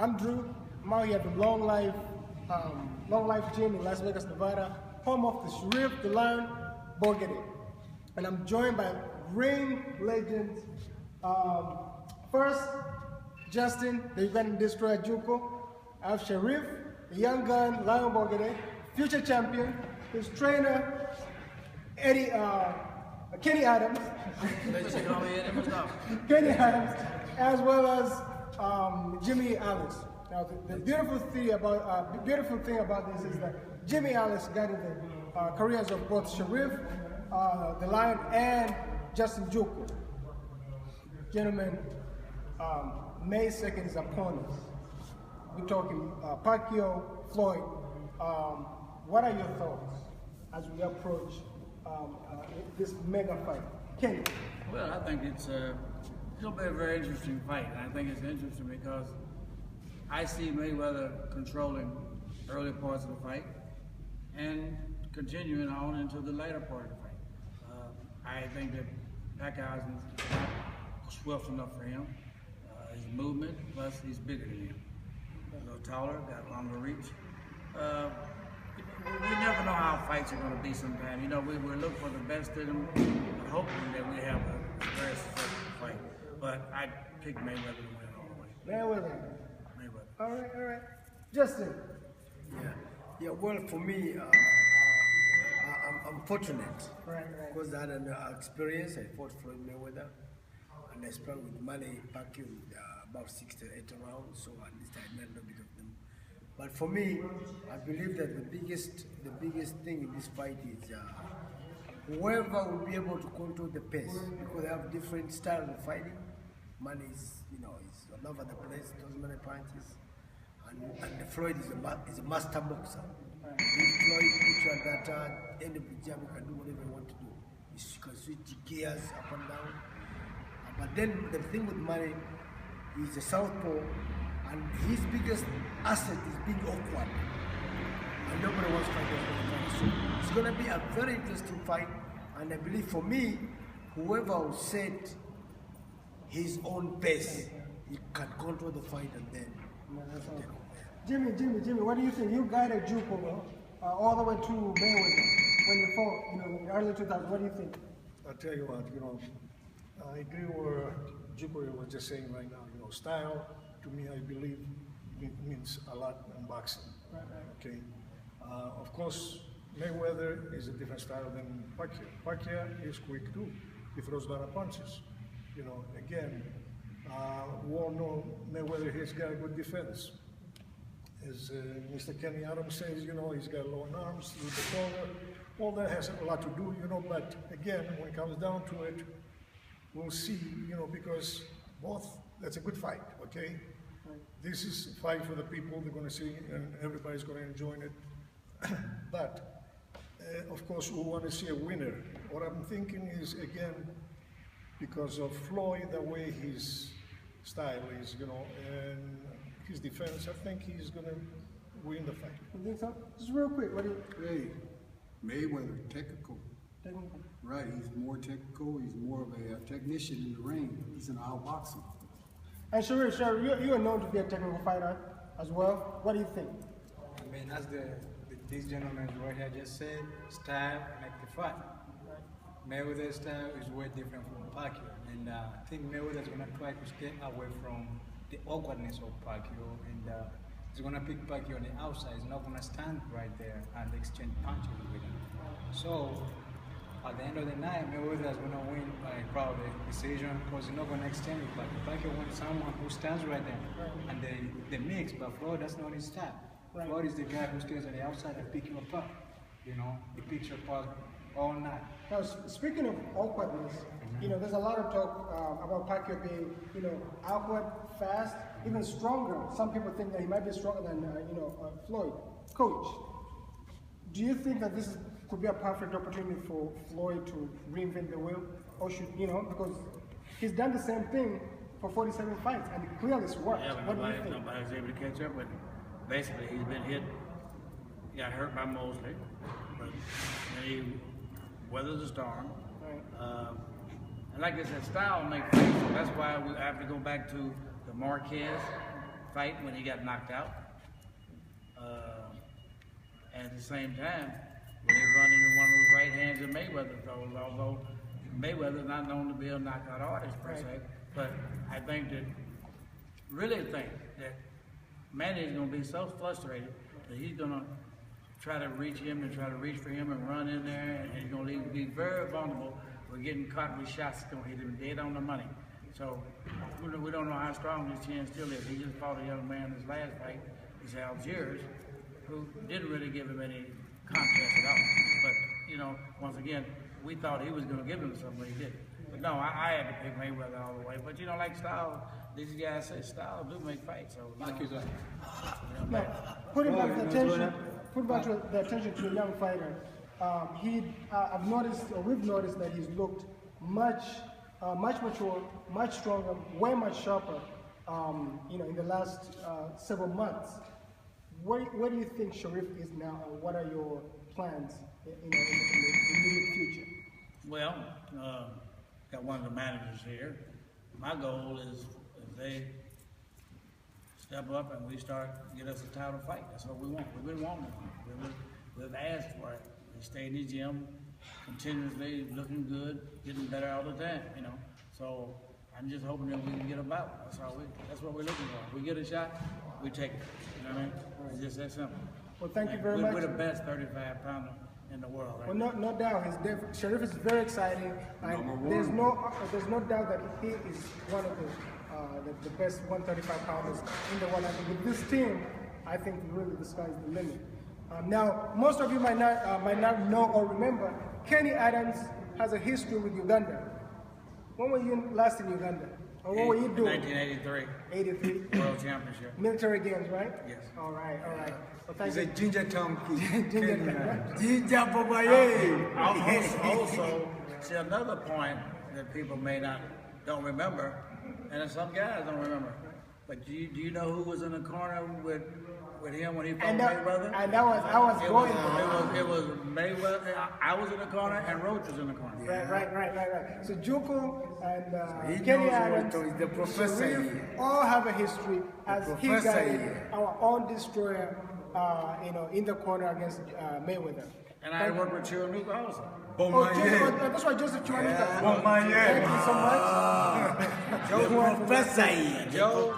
I'm Drew. I'm out here at the Long Life Gym in Las Vegas, Nevada, home of the Sharif, the Lion, Bogere. And I'm joined by ring legends. First, Justin, the Ugandan destroyer Juuko. I have Sharif, the young gun, Lion Bogere, future champion. His trainer, Kenny Adams. Kenny Adams, as well as Jimmy Alice. Now, the beautiful thing about this is that Jimmy Alice guided the careers of both Sharif, the Lion, and Justin Juuko. Gentlemen, May 2nd is upon us. We're talking Pacquiao, Floyd. What are your thoughts as we approach this mega fight? Kenny? Well, I think it'll be a very interesting fight. And I think it's interesting because I see MayWeather controlling early parts of the fight and continuing on into the later part of the fight. I think that Pacquiao is not swift enough for him. His movement, plus he's bigger than him. A little taller, got longer reach. We never know how fights are going to be sometimes. You know, we're looking for the best in them, but hoping that we have a very successful fight. But I pick MayWeather to win all the way. MayWeather. MayWeather. All right. Justin. Yeah. Well, for me, I'm fortunate because I had an experience. I fought Floyd MayWeather, and I sparred with Manny Pacquiao about 6 to 8 rounds. So at least I met a little bit of them. But for me, I believe that the biggest thing in this fight is whoever will be able to control the pace, because they have different styles of fighting. Manny is, he's all over the place, throws many punches, and Floyd is a master boxer. If Floyd puts you at that end of the jab, you can do whatever you want to do. You can switch gears up and down. But then the thing with Manny, he's a southpaw, and his biggest asset is being awkward. And nobody wants to fight that. So it's going to be a very interesting fight. And I believe for me, whoever will set his own pace, he can control the fight and then Jimmy, what do you think? You guided Juuko all the way to MayWeather when you fought, in the early 2000s. What do you think? I'll tell you what, I agree with what Juuko was just saying right now. Style, to me, I believe, it means a lot in boxing. Right. Okay. Of course, MayWeather is a different style than Pacquiao. Pacquiao is quick too. He throws a lot of punches. Again, we all know MayWeather has got a good defense. As Mr. Kenny Adams says, he's got long arms, a little bit taller. All that has a lot to do, but again, when it comes down to it, we'll see, because that's a good fight, okay? Right. This is a fight for the people. They're going to see, and everybody's going to enjoy it. But, of course, we want to see a winner. What I'm thinking is, again, because of Floyd, the way his style is, and his defense, I think he's going to win the fight. You think so? Just real quick, what do you... Hey, MayWeather, technical. Right, he's more technical, he's more of a technician in the ring. He's an outboxer. And Sharif, you are known to be a technical fighter as well. What do you think? I mean, as this gentleman right here just said, style make the fight. MayWeather's style is way different from Pacquiao, and I think MayWeather's gonna try to stay away from the awkwardness of Pacquiao, and he's gonna pick Pacquiao on the outside. He's not gonna stand right there and exchange punches with him. So at the end of the night, MayWeather is gonna win by probably decision because he's not gonna extend it. But Pacquiao wants someone who stands right there, and they mix. But Floyd, that's not his style. Right. Floyd is the guy who stays on the outside and pick you apart. He picks you apart all night. Now, speaking of awkwardness, there's a lot of talk about Pacquiao being, awkward, fast, even stronger. Some people think that he might be stronger than, Floyd. Coach, do you think that this could be a perfect opportunity for Floyd to reinvent the wheel? Or should, because he's done the same thing for 47 fights, and it clearly it's worked. Yeah, but nobody's able to catch up with him. Basically, he's been hit, got hurt by Mosley, but he weathered the storm. Right. And like I said, style makes fights, so that's why we have to go back to the Marquez fight when he got knocked out. And at the same time, when he run into one of those right hands that Mayweather throws, although Mayweather's not known to be a knockout artist per se, but I really think that Manny is going to be so frustrated that he's going to try to reach him and try to reach for him and run in there, and he's going to be very vulnerable for getting caught with shots that's going to hit him dead on the money. So we don't know how strong his chin still is. He just fought a young man in his last fight, he's Algiers, who didn't really give him any contest at all. But, you know, once again, we thought he was going to give him something, but he didn't. But no, I had to pick Mayweather all the way. But, you know, like Styles, these guys say Styles do make fights. So, putting back the attention to a young fighter, I've noticed, or we've noticed, that he's looked much mature, much stronger, way much sharper, you know, in the last several months. Where do you think Sharif is now, and what are your plans in the immediate future? Well, got one of the managers here. My goal is they step up and we start get us a title fight. That's what we want. We've been wanting it. We've asked for it. We stay in the gym continuously, looking good, getting better all the time, you know. So I'm just hoping that we can get a bout. That's what we're looking for. If we get a shot, we take it. You know what I mean? It's just that simple. Well, thank you very much. We're the best 35-pounder in the world. Right? Well, no doubt. Sharif is very exciting. There's no doubt that he is one of the best 135-pounders in the world. And with this team, I think really the sky's the limit. Now, most of you might not know or remember, Kenny Adams has a history with Uganda. When were you last in Uganda? Or what were you doing? 1983. 83. World Championship. Military games, right? Yes. All right. Well, thank He's you. a ginger town kid. Ginger Bobaye. Also, see another point that people don't remember, and some guys don't remember. But do you know who was in the corner with him when he fought Mayweather? And I was going for it. It was Mayweather. I was in the corner, and Roach was in the corner. Right. So Juuko and He Kenny knows Adams, what is the professor Sharif, here. all have a history as he professor guided here. our own destroyer, you know, in the corner against Mayweather. And I worked with Sharif also. That's why Joseph Chuanuka. Bomaye. Thank you so much. The professor here. Joe.